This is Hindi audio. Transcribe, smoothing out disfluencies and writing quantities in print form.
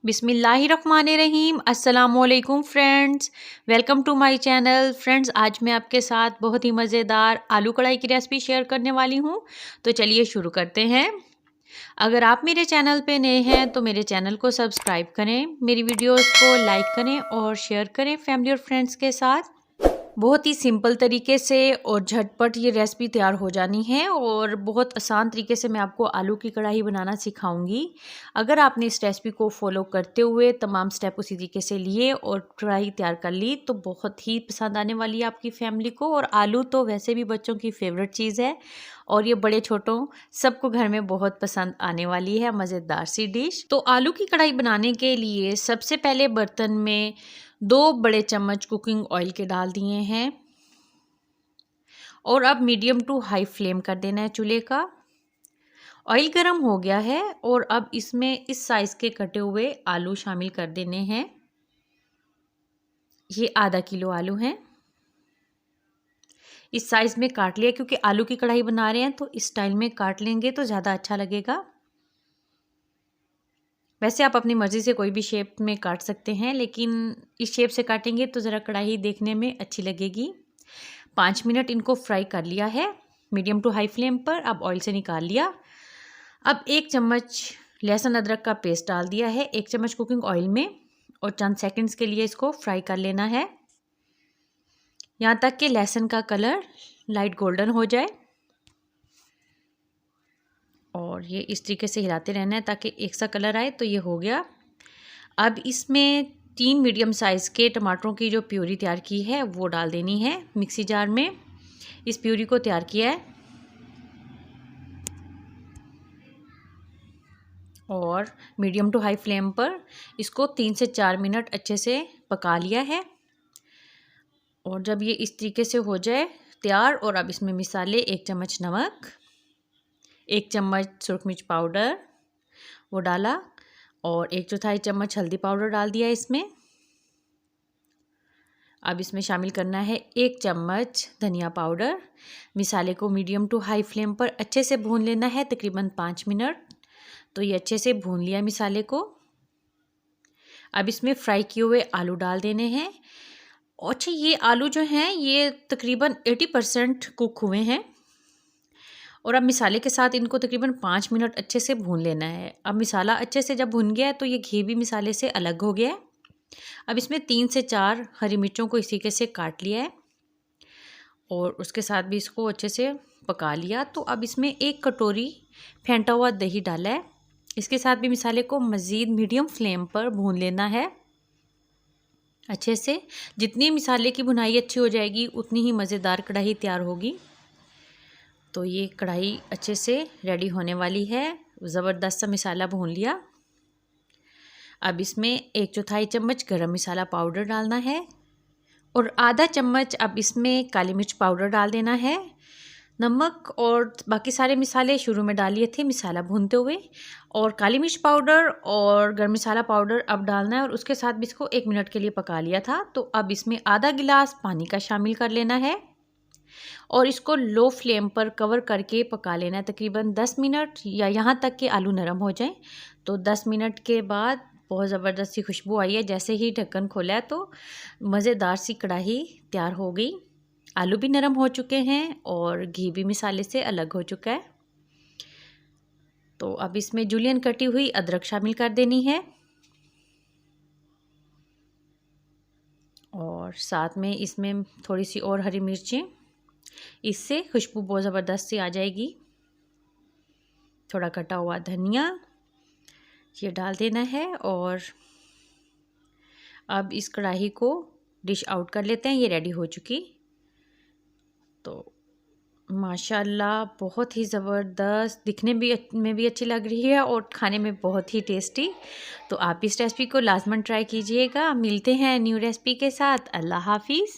बिस्मिल्लाहिर्रहमानिर्रहीम। अस्सलामुअलैकुम friends, welcome to my channel. Friends, आज मैं आपके साथ बहुत ही मज़ेदार आलू कढ़ाई की रेसिपी शेयर करने वाली हूं। तो चलिए शुरू करते हैं। अगर आप मेरे चैनल पे नए हैं तो मेरे चैनल को सब्सक्राइब करें, मेरी वीडियोस को लाइक करें और शेयर करें फैमिली और फ्रेंड्स के साथ। बहुत ही सिंपल तरीके से और झटपट ये रेसिपी तैयार हो जानी है और बहुत आसान तरीके से मैं आपको आलू की कढ़ाई बनाना सिखाऊंगी। अगर आपने इस रेसिपी को फॉलो करते हुए तमाम स्टेप उसी तरीके से लिए और कढ़ाई तैयार कर ली तो बहुत ही पसंद आने वाली है आपकी फैमिली को। और आलू तो वैसे भी बच्चों की फेवरेट चीज़ है और ये बड़े छोटों सबको घर में बहुत पसंद आने वाली है मज़ेदार सी डिश। तो आलू की कढ़ाई बनाने के लिए सबसे पहले बर्तन में 2 बड़े चम्मच कुकिंग ऑयल के डाल दिए हैं और अब मीडियम टू हाई फ्लेम कर देना है चूल्हे का। ऑयल गर्म हो गया है और अब इसमें इस साइज़ के कटे हुए आलू शामिल कर देने हैं। ये आधा किलो आलू हैं। इस साइज़ में काट लिया क्योंकि आलू की कढ़ाई बना रहे हैं तो इस स्टाइल में काट लेंगे तो ज़्यादा अच्छा लगेगा। वैसे आप अपनी मर्ज़ी से कोई भी शेप में काट सकते हैं, लेकिन इस शेप से काटेंगे तो ज़रा कढ़ाई देखने में अच्छी लगेगी। 5 मिनट इनको फ्राई कर लिया है मीडियम टू हाई फ्लेम पर। अब ऑयल से निकाल लिया। अब 1 चम्मच लहसुन अदरक का पेस्ट डाल दिया है 1 चम्मच कुकिंग ऑयल में और चंद सेकंड्स के लिए इसको फ्राई कर लेना है यहाँ तक कि लहसुन का कलर लाइट गोल्डन हो जाए। और ये इस तरीके से हिलाते रहना है ताकि एक सा कलर आए। तो ये हो गया। अब इसमें 3 मीडियम साइज़ के टमाटरों की जो प्यूरी तैयार की है वो डाल देनी है मिक्सी जार में। इस प्यूरी को तैयार किया है और मीडियम टू हाई फ्लेम पर इसको 3 से 4 मिनट अच्छे से पका लिया है। और जब ये इस तरीके से हो जाए तैयार, और अब इसमें मिसाले 1 चम्मच नमक, 1 चम्मच सुरख मिर्च पाउडर वो डाला और 1/4 चम्मच हल्दी पाउडर डाल दिया इसमें। अब इसमें शामिल करना है 1 चम्मच धनिया पाउडर। मिसाले को मीडियम टू हाई फ्लेम पर अच्छे से भून लेना है तकरीबन 5 मिनट। तो ये अच्छे से भून लिया मिसाले को। अब इसमें फ्राई किए हुए आलू डाल देने हैं। अच्छा, ये आलू जो हैं ये तकरीबन 80% कुक हुए हैं और अब मिसाले के साथ इनको तकरीबन 5 मिनट अच्छे से भून लेना है। अब मिसाला अच्छे से जब भुन गया है तो ये घी भी मिसाले से अलग हो गया है। अब इसमें 3 से 4 हरी मिर्चों को इस तरीके से काट लिया है और उसके साथ भी इसको अच्छे से पका लिया। तो अब इसमें 1 कटोरी फेंटा हुआ दही डाला है। इसके साथ भी मिसाले को मज़ीद मीडियम फ्लेम पर भून लेना है अच्छे से। जितनी मिसाले की भुनाई अच्छी हो जाएगी उतनी ही मज़ेदार कढ़ाई तैयार होगी। तो ये कढ़ाई अच्छे से रेडी होने वाली है। ज़बरदस्त सा मिसाला भून लिया। अब इसमें 1/4 चम्मच गरम मसाला पाउडर डालना है और आधा चम्मच अब इसमें काली मिर्च पाउडर डाल देना है। नमक और बाकी सारे मिसाले शुरू में डालिए थे मिसाला भूनते हुए, और काली मिर्च पाउडर और गरम मसाला पाउडर अब डालना है और उसके साथ भी इसको 1 मिनट के लिए पका लिया था। तो अब इसमें आधा गिलास पानी का शामिल कर लेना है और इसको लो फ्लेम पर कवर करके पका लेना है तकरीबन 10 मिनट या यहाँ तक कि आलू नरम हो जाए। तो 10 मिनट के बाद बहुत ज़बरदस्त सी खुशबू आई है। जैसे ही ढक्कन खोला है तो मज़ेदार सी कढ़ाई तैयार हो गई। आलू भी नरम हो चुके हैं और घी भी मिसाले से अलग हो चुका है। तो अब इसमें जूलियन कटी हुई अदरक शामिल कर देनी है और साथ में इसमें थोड़ी सी और हरी मिर्चें, इससे खुशबू बहुत ज़बरदस्त सी आ जाएगी। थोड़ा कटा हुआ धनिया ये डाल देना है और अब इस कढ़ाई को डिश आउट कर लेते हैं। ये रेडी हो चुकी। तो माशाल्लाह बहुत ही ज़बरदस्त, दिखने में भी अच्छी लग रही है और खाने में बहुत ही टेस्टी। तो आप इस रेसिपी को लाजमन ट्राई कीजिएगा। मिलते हैं न्यू रेसिपी के साथ। अल्लाह हाफिज़।